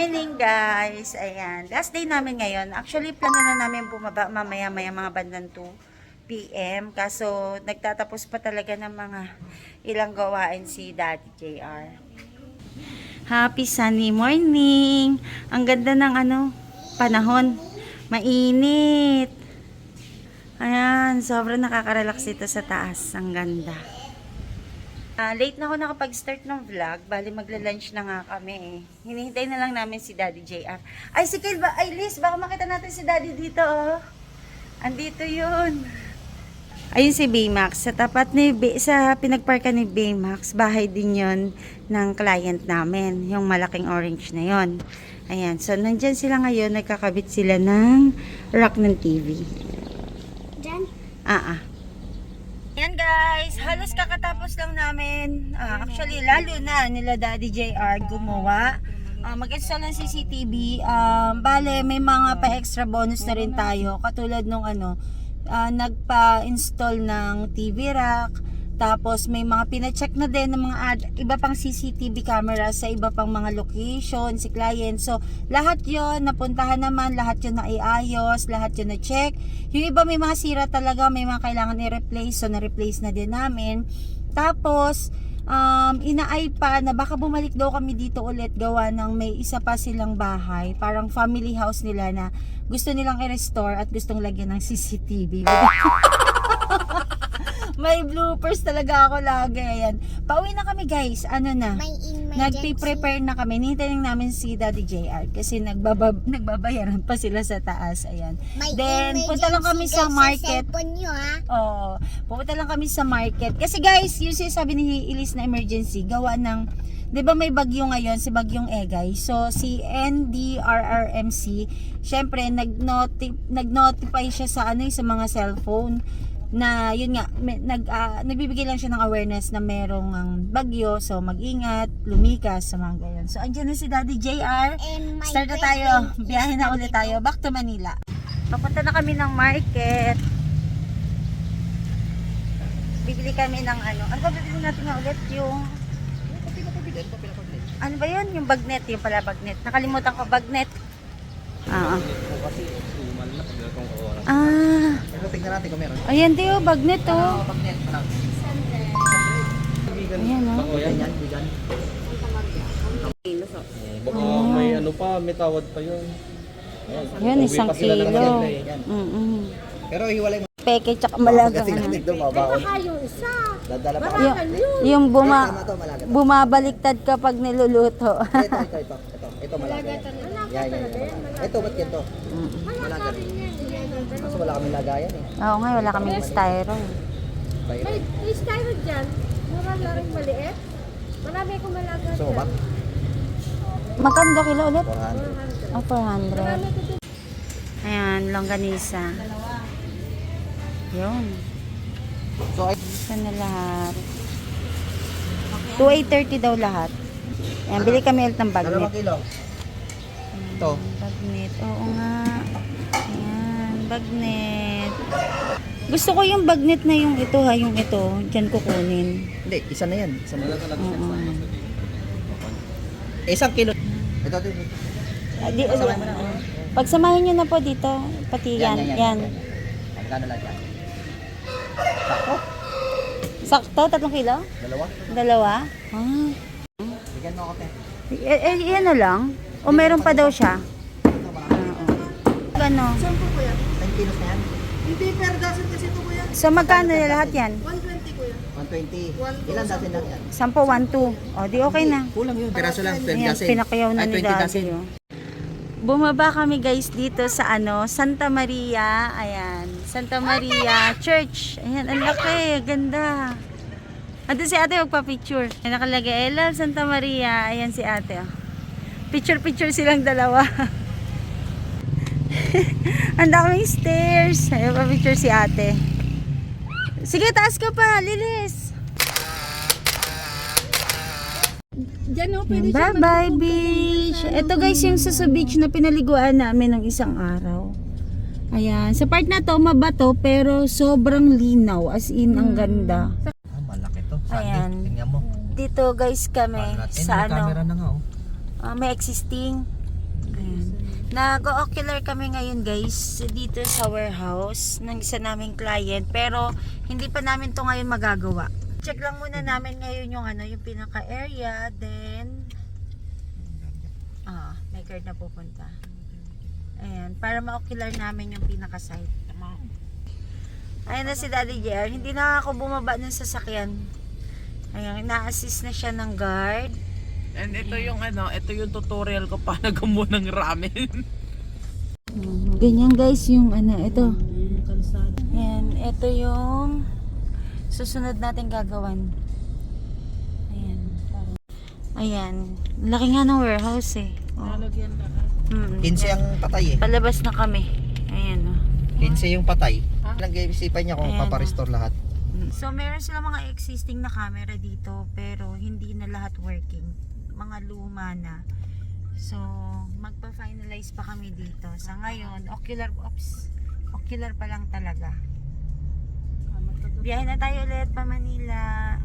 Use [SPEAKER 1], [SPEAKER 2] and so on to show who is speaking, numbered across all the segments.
[SPEAKER 1] morning guys. Ayan, last day namin ngayon. Actually, plano na namin bumaba mamaya-maya mga bandang 2 PM. Kaso, nagtatapos pa talaga ng mga ilang gawain si Daddy JR. Happy sunny morning. Ang ganda ng panahon. Mainit. Ayan, sobrang nakaka-relax dito sa taas. Ang ganda. Late na ako nakapag-start ng vlog. Bali, magla-lunch na nga kami eh. Hinihintay na lang namin si Daddy JR. Ay, si Kyle ba? Ay, Liz, baka makita natin si Daddy dito, oh. Andito yun. Ayun si Baymax. Sa tapat ni sa pinagparkan ni Baymax, bahay din yon ng client namin. Yung malaking orange na yon. Ayan. So, nandyan sila ngayon. Nagkakabit sila ng rack ng TV.
[SPEAKER 2] Diyan?
[SPEAKER 1] Ayan guys, halos kakatapos lang namin. Actually, lalo na nila Daddy JR gumawa. Mag-install ng CCTV. Bale, may mga pa-extra bonus na rin tayo. Katulad nung nagpa-install ng TV rack. Tapos may mga pina-check na din ng mga iba pang CCTV camera sa iba pang mga location, si client. So, lahat yon napuntahan naman, lahat yon naiayos, lahat yon na-check. Yung iba may mga sira talaga, may mga kailangan i-replace, so na-replace na din namin. Tapos, inaay pa na baka bumalik daw kami dito ulit gawa ng may isa pa silang bahay. Parang family house nila na gusto nilang i-restore at gustong lagyan ng CCTV. May bloopers talaga ako lagi. Ayan. Pauwi na kami guys. Nagpi-prepare na kami. Hintayin namin si Daddy JR kasi nagbabayaran pa sila sa taas. Ayan. Then, punta lang kami sa market. Oo. Pupunta lang kami sa market. Kasi guys, yung sabi ni Elise na emergency, gawa ng, di ba may bagyo ngayon, si bagyong Egay. So, si NDRRMC, syempre, nag-notify siya sa sa mga cellphone na yun nga nagbibigay lang siya ng awareness na merong bagyo, so mag-ingat, lumikas sa mga gayon. So andyan na si Daddy JR. Start na tayo, biyahe na ulit tayo back to Manila. Papunta na kami ng market, bibili kami ng ano ba bibili natin nga ulit? Yung ano ba yun? Yung bagnet, yung pala bagnet, nakalimutan ko bagnet.
[SPEAKER 3] Pero tingnan natin kung meron.
[SPEAKER 1] Ayan tayo, bagnet to.
[SPEAKER 3] Bagnet.
[SPEAKER 1] Ayan o.
[SPEAKER 3] Yan, bigan.
[SPEAKER 4] Baka may may tawad pa yun.
[SPEAKER 1] Yan, isang kilo.
[SPEAKER 3] Pero hiwalay mo.
[SPEAKER 1] Peke tsaka malaga.
[SPEAKER 3] Kasi natin doon mabaon.
[SPEAKER 2] Yung isa.
[SPEAKER 3] Dadala pa.
[SPEAKER 1] Yung
[SPEAKER 3] Tama to, malaga to.
[SPEAKER 1] bumabaliktad kapag niluluto.
[SPEAKER 3] Ito malaga. Yan. Ito, ba't ganito? Malaga rin. Kaso wala kami lagayan eh.
[SPEAKER 1] Oo nga, wala kaming styro.
[SPEAKER 2] May styro dyan. Mura na rin maliit. Marami akong malaga
[SPEAKER 3] So,
[SPEAKER 2] dyan.
[SPEAKER 3] ba't?
[SPEAKER 1] Magkano ba kilo ulit?
[SPEAKER 3] 400.
[SPEAKER 1] Oh, 400.
[SPEAKER 2] Marami ko dyan.
[SPEAKER 1] Ayan, longganisa. Yun.
[SPEAKER 3] So,
[SPEAKER 1] Isa na lahat. 2,830 daw lahat. Ayan, bili kami ulit ng
[SPEAKER 3] 2
[SPEAKER 1] bagnet.
[SPEAKER 3] kilo. Ito.
[SPEAKER 1] Bagnet, oo nga. Ayan, bagnet. Gusto ko yung bagnet na yung ito ha, yung ito. Diyan ko kunin.
[SPEAKER 3] Hindi, isa na yan. Isa na lang.
[SPEAKER 1] Oo.
[SPEAKER 3] 1 kilo. Ito. Pagsamahin mo na.
[SPEAKER 1] Pagsamahin nyo na po dito. Pati yan. Yan.
[SPEAKER 3] Magkano lang yan? Sako?
[SPEAKER 1] Sakto, 3 kilo?
[SPEAKER 3] 2?
[SPEAKER 1] Dalawa?
[SPEAKER 3] Bigyan mo ako, te.
[SPEAKER 1] Yan na lang. O meron pa daw siya?
[SPEAKER 3] Ito, marami.
[SPEAKER 1] Gano?
[SPEAKER 3] 10 kilos na yan?
[SPEAKER 5] Hindi per dozen kasi ito kuya.
[SPEAKER 1] So magkano na lahat yan?
[SPEAKER 5] 120 kuya.
[SPEAKER 3] 120. Ilan dozen lang yan?
[SPEAKER 1] 10, 1, 2. O, di okay na.
[SPEAKER 3] Kulang yun. Piraso lang. 12
[SPEAKER 1] Ayan,
[SPEAKER 3] dozen.
[SPEAKER 1] pinakayaw na
[SPEAKER 3] Ay,
[SPEAKER 1] ni
[SPEAKER 3] 20
[SPEAKER 1] Daddy.
[SPEAKER 3] dozen.
[SPEAKER 1] Oh. Bumaba kami guys dito sa Santa Maria. Ayan, Santa Maria Church. Ayan, ang laki, ganda. Ando si ate magpa-picture. Ayan, nakalagay, I love Santa Maria. Ayan si ate. Oh. Picture silang dalawa. Ang daming stairs. Ayan, pa-picture si ate. Sige, taas ka pa, Lilis.
[SPEAKER 5] Diyan o, pwede siya
[SPEAKER 1] Bye-bye, beach. Ito guys, yung sa beach na pinaliguan namin ng isang araw. Ayan. Sa part na to, mabato, pero sobrang linaw. As in, ang ganda.
[SPEAKER 3] Malaki to.
[SPEAKER 1] Ayan.
[SPEAKER 3] Tingnan mo.
[SPEAKER 1] Dito guys kami
[SPEAKER 3] May
[SPEAKER 1] sa
[SPEAKER 3] camera na nga oh.
[SPEAKER 1] may existing. Nag-ocular kami ngayon guys dito sa warehouse ng isa naming client, pero hindi pa namin to ngayon magagawa. Check lang muna namin ngayon yung yung pinaka area, then may card na pupunta. Ayan, para ma-ocular namin yung pinaka site. Ayan na si Daddy Jer, hindi na ako bumaba ng sasakyan. Ayan, na-assist na siya ng guard.
[SPEAKER 6] And ito yung ito yung tutorial ko paano gumawa ng ramen.
[SPEAKER 1] Ganyan guys yung ito. Ayan, ito yung susunod natin gagawan. Ayan. Ayan. Laki nga ng warehouse eh. Oh.
[SPEAKER 3] 15 ang patay eh.
[SPEAKER 1] Palabas na kami. Ayan
[SPEAKER 3] 15 yung patay. Nag-iisipan niya kung
[SPEAKER 1] Ayan.
[SPEAKER 3] paparestore lahat.
[SPEAKER 1] So meron sila mga existing na camera dito, pero hindi na lahat working. Mga luma na. So magpa-finalize pa kami dito. Sa ngayon, ocular pa lang talaga. Biyahe na tayo ulit pa Manila.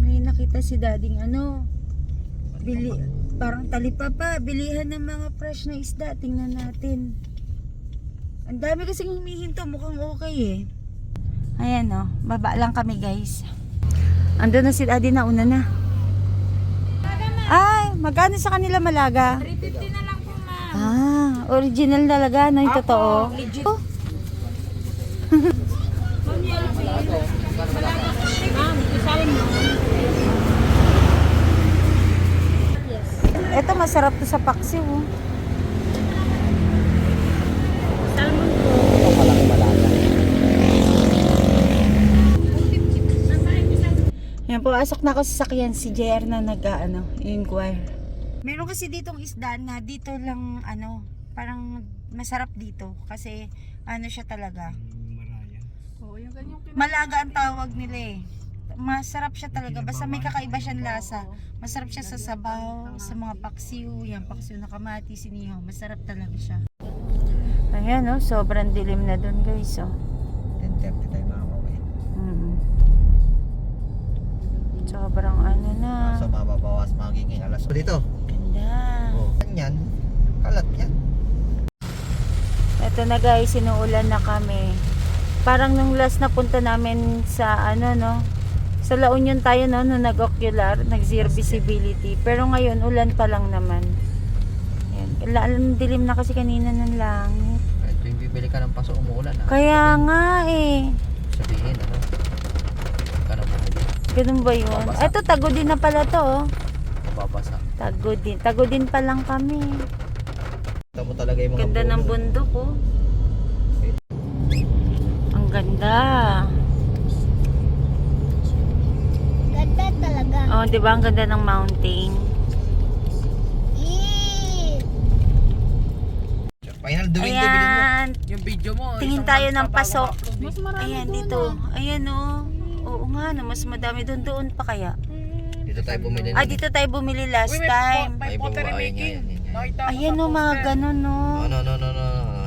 [SPEAKER 1] May nakita si dading parang talipapa, bilihan ng mga fresh na isda. Tingnan natin. Ang dami kasing humihinto, mukhang okay eh. Ayan baba lang kami guys. Andun na si daddy, na una na. Ay, magkano sa kanila malaga?
[SPEAKER 2] 350 na lang po, ma'am.
[SPEAKER 1] Original talaga, yung totoo. Oh. Ito masarap to sa paksiw.
[SPEAKER 3] Ito palang malaga.
[SPEAKER 1] Yan po, asok na ako sa sakyan si JR na inquire. Meron kasi ditong isda na dito lang parang masarap dito kasi siya talaga.
[SPEAKER 2] Oo, yung ganyang
[SPEAKER 1] Malaga ang tawag nila eh. Masarap siya talaga, basta may kakaiba siyang lasa. Masarap siya sa sabaw, sa mga paksiw, yan paksiw na kamati, sinihaw. Masarap talaga siya. Ayan sobrang dilim na dun guys
[SPEAKER 3] 10:30 tayo makakauwi.
[SPEAKER 1] Sobrang na.
[SPEAKER 3] So mababawas magiging alas. Dito.
[SPEAKER 1] Ganda.
[SPEAKER 3] Ganyan. Kalat yan.
[SPEAKER 1] Ito na guys, sinuulan na kami. Parang nung last na punta namin sa sa La Union tayo nung nag-ocular, nag-zero visibility. Pero ngayon, ulan pa lang naman. Ayan. Dilim na kasi kanina ng langit.
[SPEAKER 3] Kahit kung bibili ka ng paso, umuulan
[SPEAKER 1] Kaya nga eh.
[SPEAKER 3] Sabihin Kano mo bili?
[SPEAKER 1] Ganun ba yun?
[SPEAKER 3] Babasa.
[SPEAKER 1] Ito, Tagudin na pala to.
[SPEAKER 3] Mababasa.
[SPEAKER 1] Tagudin pa lang kami.
[SPEAKER 3] Ito mo talaga yung mga
[SPEAKER 1] Ganda ng bundok Ang ganda.
[SPEAKER 2] Ganda talaga.
[SPEAKER 1] Oh, 'di ba ang ganda ng mountain?
[SPEAKER 3] Final doing bilhin mo.
[SPEAKER 1] Ayan.
[SPEAKER 6] Yung video mo.
[SPEAKER 1] Tingin
[SPEAKER 6] isang
[SPEAKER 1] tayo
[SPEAKER 6] month
[SPEAKER 1] ng
[SPEAKER 6] pa bago
[SPEAKER 1] pasok.
[SPEAKER 6] ma-upload eh.
[SPEAKER 2] Mas marami
[SPEAKER 1] Ayan
[SPEAKER 2] doon,
[SPEAKER 1] dito. Ayan Oo nga mas madami doon pa kaya.
[SPEAKER 3] Dito tayo bumili
[SPEAKER 1] Dito tayo bumili last time.
[SPEAKER 6] May
[SPEAKER 3] Ay,
[SPEAKER 6] pottery
[SPEAKER 3] buhay niya
[SPEAKER 6] making.
[SPEAKER 3] yan, yan.
[SPEAKER 6] Nakita ko
[SPEAKER 1] Ayan
[SPEAKER 6] sa
[SPEAKER 1] mga
[SPEAKER 6] poster.
[SPEAKER 1] ganun
[SPEAKER 3] No.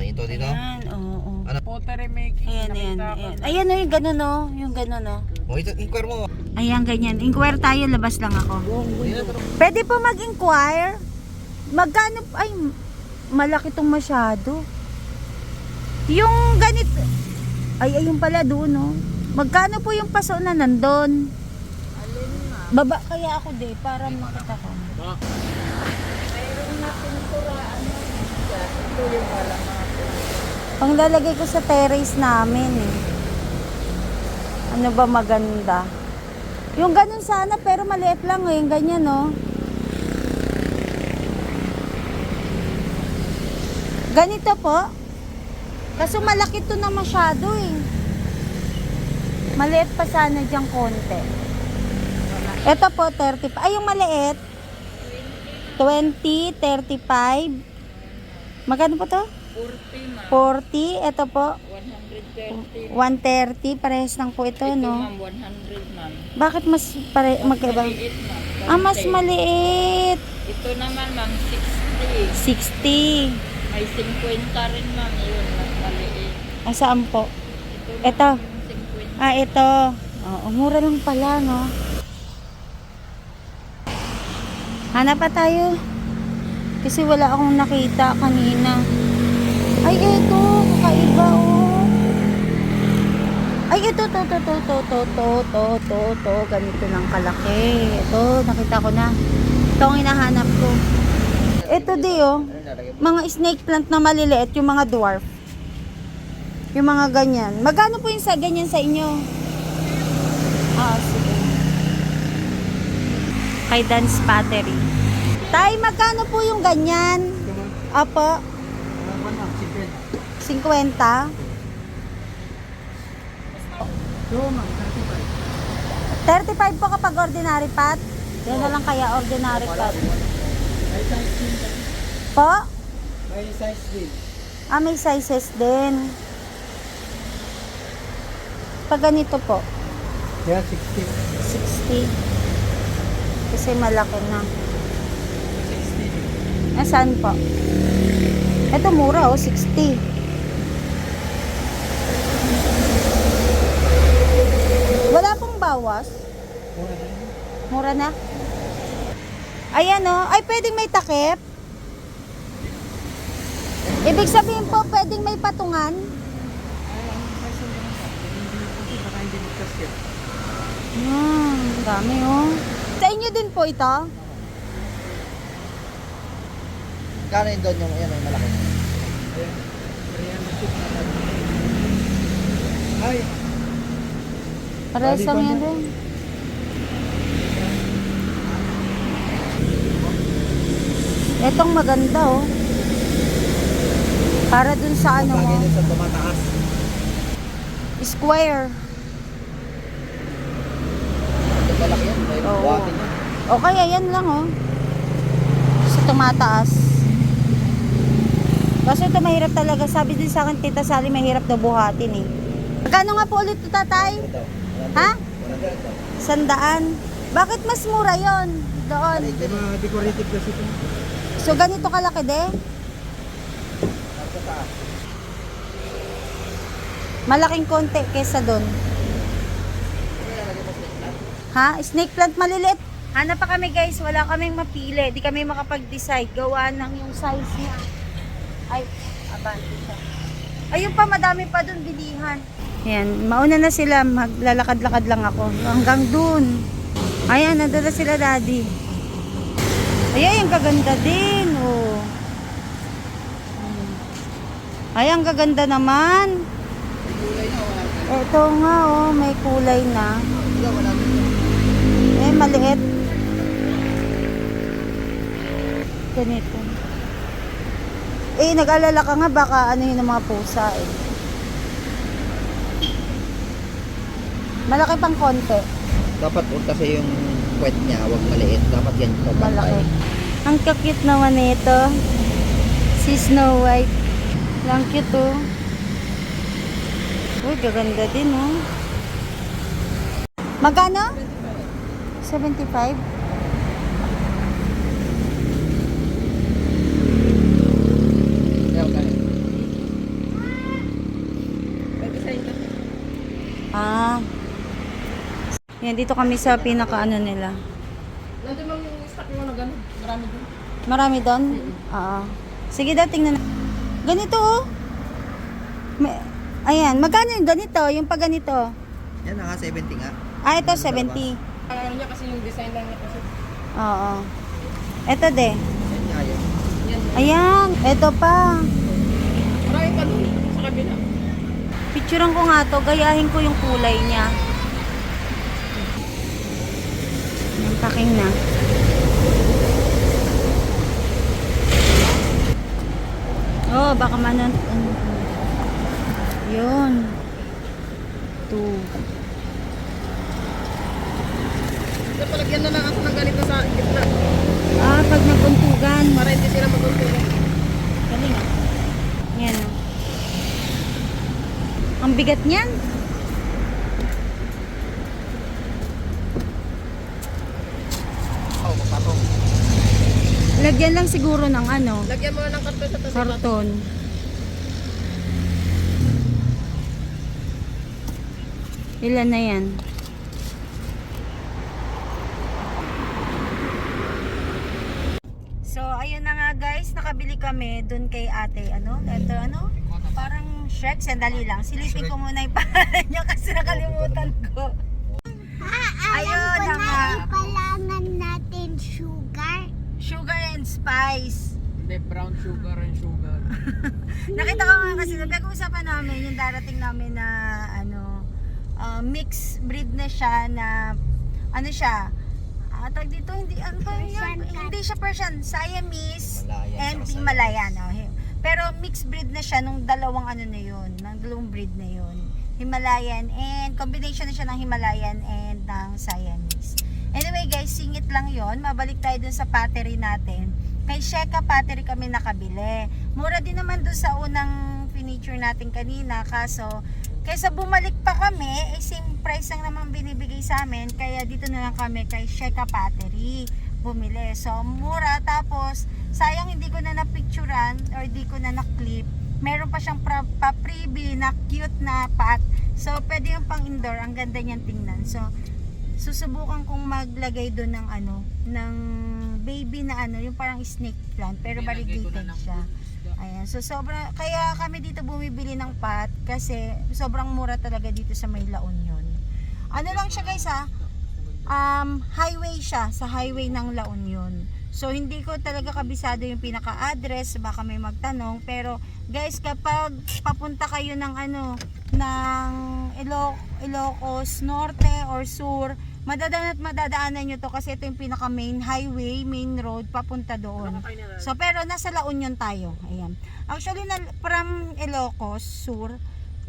[SPEAKER 3] Ito dito.
[SPEAKER 1] Ayan, oo.
[SPEAKER 6] Pottery making.
[SPEAKER 1] Ayan.
[SPEAKER 6] nakita ko.
[SPEAKER 1] Ayan yung ganun yung ganun
[SPEAKER 3] Ito, inquire mo.
[SPEAKER 1] Ayan, ganyan. Inquire tayo, labas lang ako. Pwede po mag-inquire. Magkano, malaki tong masyado. Yung ganito, ayun pala doon, Magkano po yung paso na nandun? Baba kaya ako para makita ko. Pang lalagay ko sa terrace namin Ano ba maganda? Yung ganun sana pero maliit lang yung ganyan Ganito po. Kaso malaki to na masyado Maliit pa sana diyang konti. Ito po 30. Yung maliit 20, 35. Magkano po to? 40. Ito po 130. Parehas lang po ito, no?
[SPEAKER 7] 100 ma'am.
[SPEAKER 1] Bakit mas magkaiba?
[SPEAKER 7] Maliit ma'am.
[SPEAKER 1] Mas maliit.
[SPEAKER 7] Ito naman ma'am, 60.
[SPEAKER 1] 60.
[SPEAKER 7] May 50 rin ma'am. Yun, mas maliit.
[SPEAKER 1] Saan po?
[SPEAKER 7] Ito.
[SPEAKER 1] Ito.
[SPEAKER 7] Yung 50.
[SPEAKER 1] Ito. Mura lang pala, no? Hanap pa tayo. Kasi wala akong nakita kanina. Ay, ito. Kakaiba, oh. Ay, ito. To. Ganito lang kalaki. Ito, nakita ko na. Ito ang hinahanap ko. Ito di, oh. Mga snake plant na maliliit, yung mga dwarf. Yung mga ganyan. Magkano po yung sa ganyan sa inyo? Ah, sige. Kay Dance Pottery. Tay, magkano po yung ganyan? Apo? 50? 35 po kapag ordinary pot? Yan na lang kaya ordinary pot. Po?
[SPEAKER 3] May size din.
[SPEAKER 1] Ah, may sizes din. Pag ganito po,
[SPEAKER 3] Yan, 60.
[SPEAKER 1] 60. Kasi malaki na. Nasaan po? Ito mura, oh, 60. Wala pong bawas. Mura na. Ayan, oh. Ay, pwedeng may takip. Ibig sabihin po, pwedeng may patungan. Dami, oh. Sa inyo din po ito?
[SPEAKER 3] Kano yun doon yung yan, may malaki? Ay,
[SPEAKER 1] Parehas lang yan din. Etong maganda, oh. Para dun sa ano mo,
[SPEAKER 3] bagay din sa tumataas.
[SPEAKER 1] square.
[SPEAKER 3] Yung malaki yan, may
[SPEAKER 1] Oo.
[SPEAKER 3] buhatin yan.
[SPEAKER 1] O kaya yan lang, oh. Sa tumataas. Kasi ito mahirap talaga. Sabi din sa akin, Tita Sally, mahirap na buhatin eh. Magkano nga po ulit ito, tatay?
[SPEAKER 3] Ito.
[SPEAKER 1] Ha?
[SPEAKER 3] 100 ito.
[SPEAKER 1] 100. Bakit mas mura yon doon?
[SPEAKER 3] Decorative kasi ito.
[SPEAKER 1] So, ganito kalaki de? Malaking konti kesa doon. Ha? Snake plant maliliit. Hanap pa kami guys, wala kaming mapili. Di kami makapag-decide. Gawa ng yung size niya. Ay, abante siya. Ayun pa, madami pa doon bilihan. Ayan, mauna na sila. Maglalakad-lakad lang ako. Hanggang doon. Ayan, nandun na sila daddy. Ayan, ang kaganda din. Oh. Ay, ang gaganda naman. Ito nga, oh, may kulay na. Eh, maliit. Ganito. Eh, nag-alala ka nga, baka ano yun ang mga pusa eh. Malaki pang konti.
[SPEAKER 3] Dapat huwag kasi yung puwet niya, huwag maliit. Dapat ganito.
[SPEAKER 1] Malaki. Ang cute naman nito. Si Snow White. Ang cute, oh. Uy, gaganda din, oh. Magkano? 75? Ah. Yan, dito kami sa pinaka-ano nila.
[SPEAKER 6] Nandun lang yung stock mo na gano'n. Marami doon.
[SPEAKER 1] Marami doon? Oo. Sige daw, tingnan. Ganito, oh. Ayan, magkano yung ganito? Yung pag ganito?
[SPEAKER 3] Yan na nga, 70 nga.
[SPEAKER 1] Ah, ito 70.
[SPEAKER 6] Ang ano niya kasi yung design lang niya kasi.
[SPEAKER 1] Oo. Ito de.
[SPEAKER 3] Yan nga yun.
[SPEAKER 1] Ayan, ito pa.
[SPEAKER 6] Marami pa doon sa kabila.
[SPEAKER 1] Picturean ko nga to, gayahin ko yung kulay niya. Yung packing na. Oh, baka manon. Yun. 2.
[SPEAKER 6] Napalagyan na lang ako ng ganito sa gitna.
[SPEAKER 1] Ah, pag nagkuntugan.
[SPEAKER 6] Para hindi sila magultugan.
[SPEAKER 1] Galing ah. Yan ah. Ang bigat niyan.
[SPEAKER 3] Oh, papatong.
[SPEAKER 1] Lagyan lang siguro ng ano,
[SPEAKER 6] Lagyan mo na ng karton sa tabi.
[SPEAKER 1] karton. Ilan na yan? nakabili kami dun kay ate, parang Shrek, sandali lang. Silipin ko muna yung pangalan niya kasi nakalimutan ko. Ayun na nga.
[SPEAKER 2] Ipalangan natin sugar.
[SPEAKER 1] Sugar and spice.
[SPEAKER 6] Hindi, brown sugar and sugar.
[SPEAKER 1] Nakita ko nga kasi nagkag-usapan namin yung darating namin na mixed breed na siya na tag dito hindi siya Persian, Siamese
[SPEAKER 3] Malayan,
[SPEAKER 1] and
[SPEAKER 3] tsaka
[SPEAKER 1] Himalayan. Pero mixed breed na siya nung dalawang dalawang breed na yun. Himalayan and combination na siya ng Himalayan and ng Siamese. Anyway guys, singit lang yon. Mabalik tayo dun sa pottery natin. Kay Sheka Pottery kami nakabili. Mura din naman dun sa unang furniture natin kanina. Kaso, kaysa bumalik pa kami, same price lang naman binibigay sa amin. Kaya dito na lang kami kay Sheka Pottery bumili. So, mura. Tapos, sayang hindi ko na na-picturean or hindi ko na na-clip. Meron pa siyang pa-freebie na cute na pot. So, pwede yung pang indoor. Ang ganda niyan tingnan. So, susubukan kong maglagay doon ng ng baby na yung parang snake plant pero variegated siya. Ayan. So kaya kami dito bumibili ng pot kasi sobrang mura talaga dito sa may La Union. Ano lang siya guys highway siya, sa highway ng La Union. So hindi ko talaga kabisado yung pinaka-address, baka may magtanong, pero guys kapag papunta kayo ng ng Ilocos Norte or Sur, madadaanan nyo to kasi ito yung pinaka main highway, main road papunta doon. So pero nasa La Union tayo. Ayan. Actually from Ilocos Sur,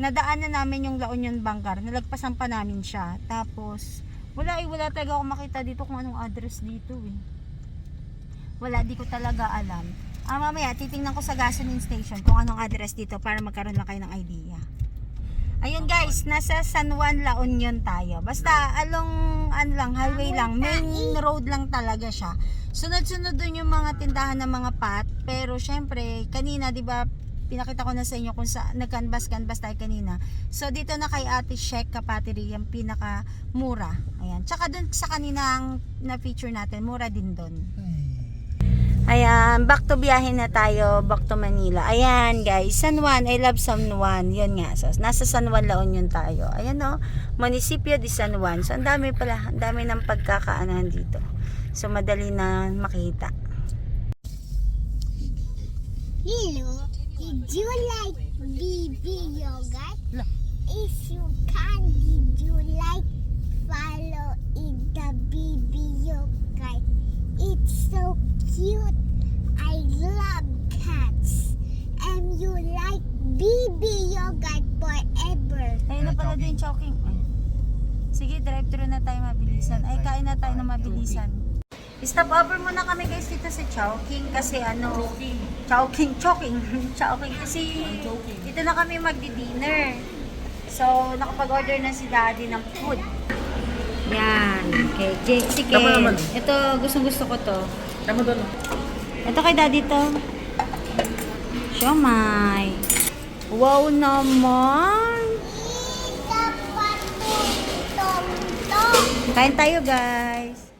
[SPEAKER 1] nadaanan namin yung La Union Bangar. Nalagpasan pa namin siya. Tapos wala talaga ako makita dito kung anong address dito Wala, di ko talaga alam. Mamaya titingnan ko sa gasoline station kung anong address dito para magkaroon lang kayo ng idea. Ayun guys, nasa San Juan, La Union tayo. Basta along highway lang, main road lang talaga siya. Sunod-sunod dun yung mga tindahan ng mga pot, pero syempre kanina 'di ba pinakita ko na sa inyo kung sa nag-canvas tayo kanina. So dito na kay Ate Sheka Pottery yung pinaka mura. Ayan. Tsaka dun sa kaninang na feature natin, mura din dun. Ayan, back to biyahe na tayo, back to Manila. Ayan guys, San Juan, I love San Juan. Yun nga, so, nasa San Juan, La Union tayo. Ayan Municipio de San Juan. So ang dami ng pagkakaanahan dito. So madali na makita.
[SPEAKER 2] Hello, did you like BB yogurt? If you can, did you like follow in the BB yogurt? It's so cute. I love cats. And you like BB yogurt forever.
[SPEAKER 1] Ayun na pala din choking. Sige, drive-thru na tayo mabilisan. Ay, kain na tayo na mabilisan. Stop over muna kami guys dito sa Chowking kasi Chowking kasi dito na kami magdi-dinner. So, nakapag-order na si Daddy ng food. Yan. Okay, si Ken. Ito, gustong-gusto ko to.
[SPEAKER 6] Tama doon.
[SPEAKER 1] Ito kay Daddy to. Siomay. Wow naman. Kain tayo guys.